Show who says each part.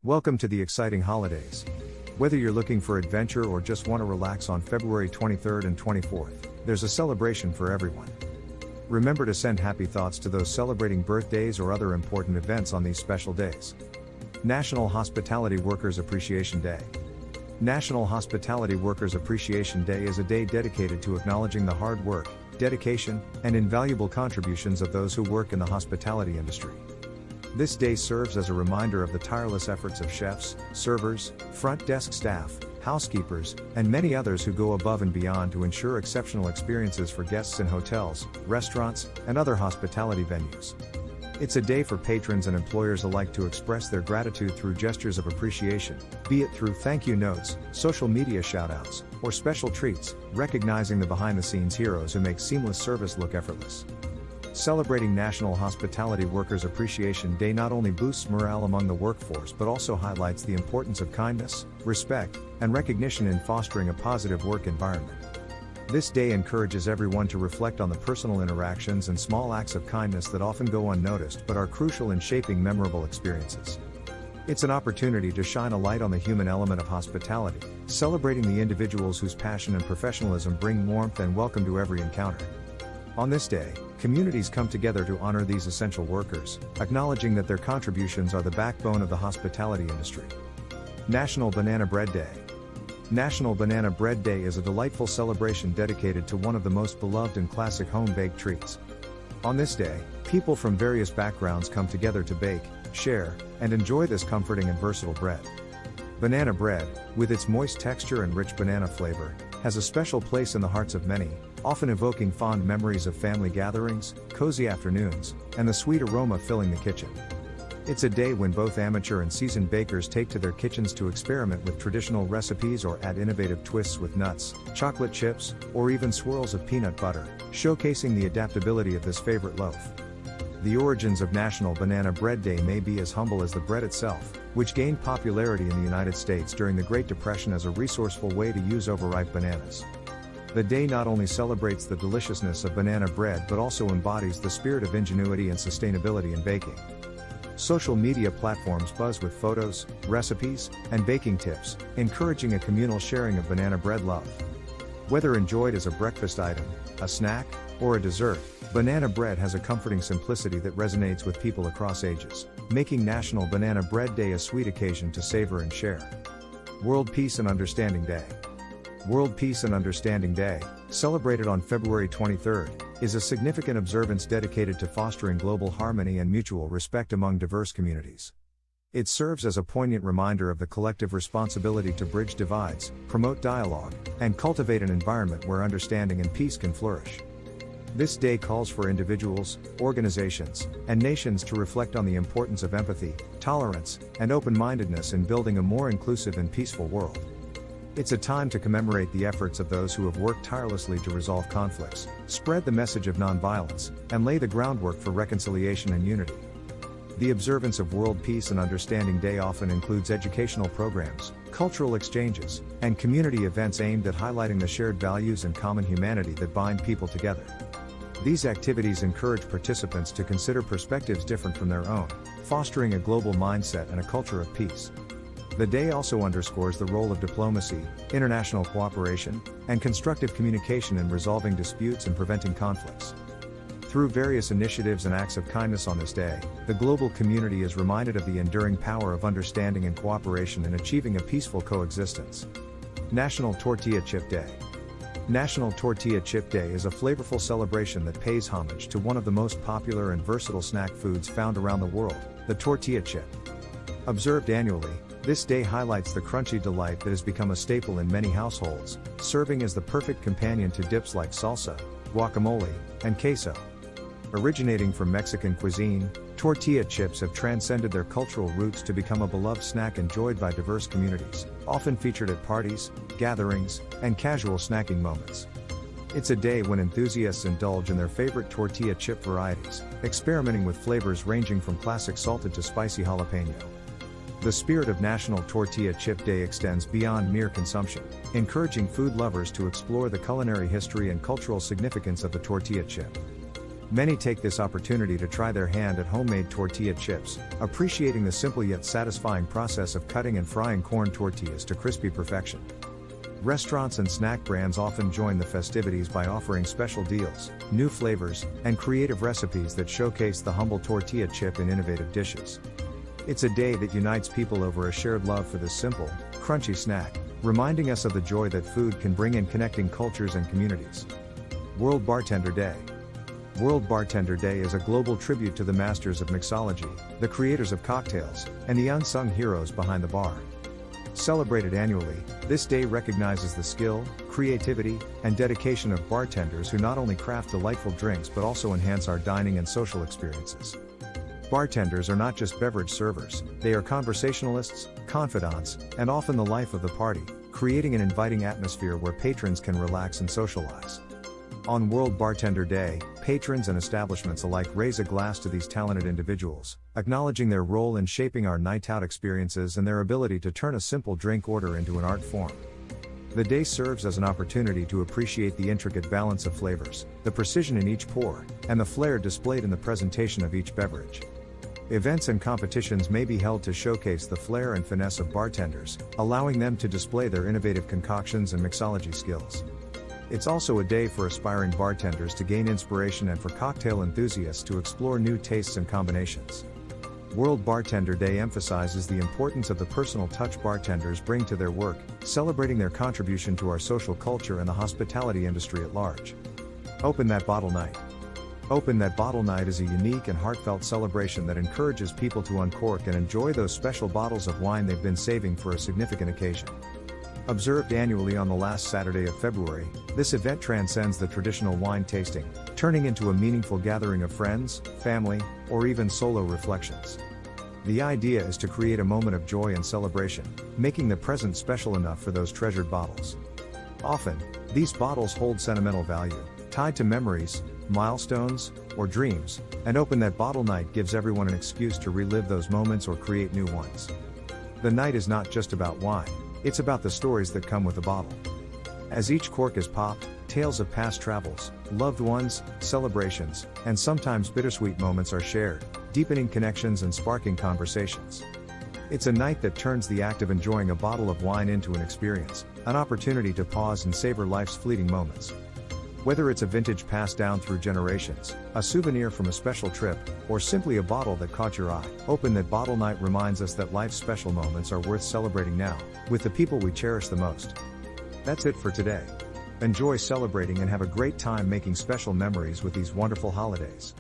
Speaker 1: Welcome to the exciting holidays. Whether you're looking for adventure or just want to relax on February 23rd and 24th, there's a celebration for everyone. Remember to send happy thoughts to those celebrating birthdays or other important events on these special days. National Hospitality Workers Appreciation Day. National Hospitality Workers Appreciation Day is a day dedicated to acknowledging the hard work, dedication, and invaluable contributions of those who work in the hospitality industry. This day serves as a reminder of the tireless efforts of chefs, servers, front desk staff, housekeepers, and many others who go above and beyond to ensure exceptional experiences for guests in hotels, restaurants, and other hospitality venues. It's a day for patrons and employers alike to express their gratitude through gestures of appreciation, be it through thank you notes, social media shoutouts, or special treats, recognizing the behind-the-scenes heroes who make seamless service look effortless. Celebrating National Hospitality Workers Appreciation Day not only boosts morale among the workforce but also highlights the importance of kindness, respect, and recognition in fostering a positive work environment. This day encourages everyone to reflect on the personal interactions and small acts of kindness that often go unnoticed but are crucial in shaping memorable experiences. It's an opportunity to shine a light on the human element of hospitality, celebrating the individuals whose passion and professionalism bring warmth and welcome to every encounter. On this day, communities come together to honor these essential workers, acknowledging that their contributions are the backbone of the hospitality industry. National Banana Bread Day. National Banana Bread Day is a delightful celebration dedicated to one of the most beloved and classic home-baked treats. On this day, people from various backgrounds come together to bake, share, and enjoy this comforting and versatile bread. Banana bread, with its moist texture and rich banana flavor, has a special place in the hearts of many, often evoking fond memories of family gatherings, cozy afternoons, and the sweet aroma filling the kitchen. It's a day when both amateur and seasoned bakers take to their kitchens to experiment with traditional recipes or add innovative twists with nuts, chocolate chips, or even swirls of peanut butter, showcasing the adaptability of this favorite loaf. The origins of National Banana Bread Day may be as humble as the bread itself, which gained popularity in the United States during the Great Depression as a resourceful way to use overripe bananas. The day not only celebrates the deliciousness of banana bread but also embodies the spirit of ingenuity and sustainability in baking. Social media platforms buzz with photos, recipes, and baking tips, encouraging a communal sharing of banana bread love. Whether enjoyed as a breakfast item, a snack, or a dessert, banana bread has a comforting simplicity that resonates with people across ages, making National Banana Bread Day a sweet occasion to savor and share. World Peace and Understanding Day. World Peace and Understanding Day, celebrated on February 23rd, is a significant observance dedicated to fostering global harmony and mutual respect among diverse communities. It serves as a poignant reminder of the collective responsibility to bridge divides, promote dialogue, and cultivate an environment where understanding and peace can flourish. This day calls for individuals, organizations, and nations to reflect on the importance of empathy, tolerance, and open-mindedness in building a more inclusive and peaceful world. It's a time to commemorate the efforts of those who have worked tirelessly to resolve conflicts, spread the message of nonviolence, and lay the groundwork for reconciliation and unity. The observance of World Peace and Understanding Day often includes educational programs, cultural exchanges, and community events aimed at highlighting the shared values and common humanity that bind people together. These activities encourage participants to consider perspectives different from their own, fostering a global mindset and a culture of peace. The day also underscores the role of diplomacy, international cooperation, and constructive communication in resolving disputes and preventing conflicts. Through various initiatives and acts of kindness on this day, the global community is reminded of the enduring power of understanding and cooperation in achieving a peaceful coexistence. National Tortilla Chip Day. National Tortilla Chip Day is a flavorful celebration that pays homage to one of the most popular and versatile snack foods found around the world, the tortilla chip. Observed annually, this day highlights the crunchy delight that has become a staple in many households, serving as the perfect companion to dips like salsa, guacamole, and queso. Originating from Mexican cuisine, tortilla chips have transcended their cultural roots to become a beloved snack enjoyed by diverse communities, often featured at parties, gatherings, and casual snacking moments. It's a day when enthusiasts indulge in their favorite tortilla chip varieties, experimenting with flavors ranging from classic salted to spicy jalapeno. The spirit of National Tortilla Chip Day extends beyond mere consumption, encouraging food lovers to explore the culinary history and cultural significance of the tortilla chip. Many take this opportunity to try their hand at homemade tortilla chips, appreciating the simple yet satisfying process of cutting and frying corn tortillas to crispy perfection. Restaurants and snack brands often join the festivities by offering special deals, new flavors, and creative recipes that showcase the humble tortilla chip in innovative dishes. It's a day that unites people over a shared love for this simple, crunchy snack, reminding us of the joy that food can bring in connecting cultures and communities. World Bartender Day. World Bartender Day is a global tribute to the masters of mixology, the creators of cocktails, and the unsung heroes behind the bar. Celebrated annually, this day recognizes the skill, creativity, and dedication of bartenders who not only craft delightful drinks but also enhance our dining and social experiences. Bartenders are not just beverage servers, they are conversationalists, confidants, and often the life of the party, creating an inviting atmosphere where patrons can relax and socialize. On World Bartender Day, patrons and establishments alike raise a glass to these talented individuals, acknowledging their role in shaping our night-out experiences and their ability to turn a simple drink order into an art form. The day serves as an opportunity to appreciate the intricate balance of flavors, the precision in each pour, and the flair displayed in the presentation of each beverage. Events and competitions may be held to showcase the flair and finesse of bartenders, allowing them to display their innovative concoctions and mixology skills. It's also a day for aspiring bartenders to gain inspiration and for cocktail enthusiasts to explore new tastes and combinations. World Bartender Day emphasizes the importance of the personal touch bartenders bring to their work, celebrating their contribution to our social culture and the hospitality industry at large. Open That Bottle Night. Open That Bottle Night is a unique and heartfelt celebration that encourages people to uncork and enjoy those special bottles of wine they've been saving for a significant occasion. Observed annually on the last Saturday of February, this event transcends the traditional wine tasting, turning into a meaningful gathering of friends, family, or even solo reflections. The idea is to create a moment of joy and celebration, making the present special enough for those treasured bottles. Often, these bottles hold sentimental value, tied to memories, milestones, or dreams, and Open That Bottle Night gives everyone an excuse to relive those moments or create new ones. The night is not just about wine. It's about the stories that come with the bottle. As each cork is popped, tales of past travels, loved ones, celebrations, and sometimes bittersweet moments are shared, deepening connections and sparking conversations. It's a night that turns the act of enjoying a bottle of wine into an experience, an opportunity to pause and savor life's fleeting moments. Whether it's a vintage passed down through generations, a souvenir from a special trip, or simply a bottle that caught your eye, Open That Bottle Night reminds us that life's special moments are worth celebrating now, with the people we cherish the most. That's it for today. Enjoy celebrating and have a great time making special memories with these wonderful holidays.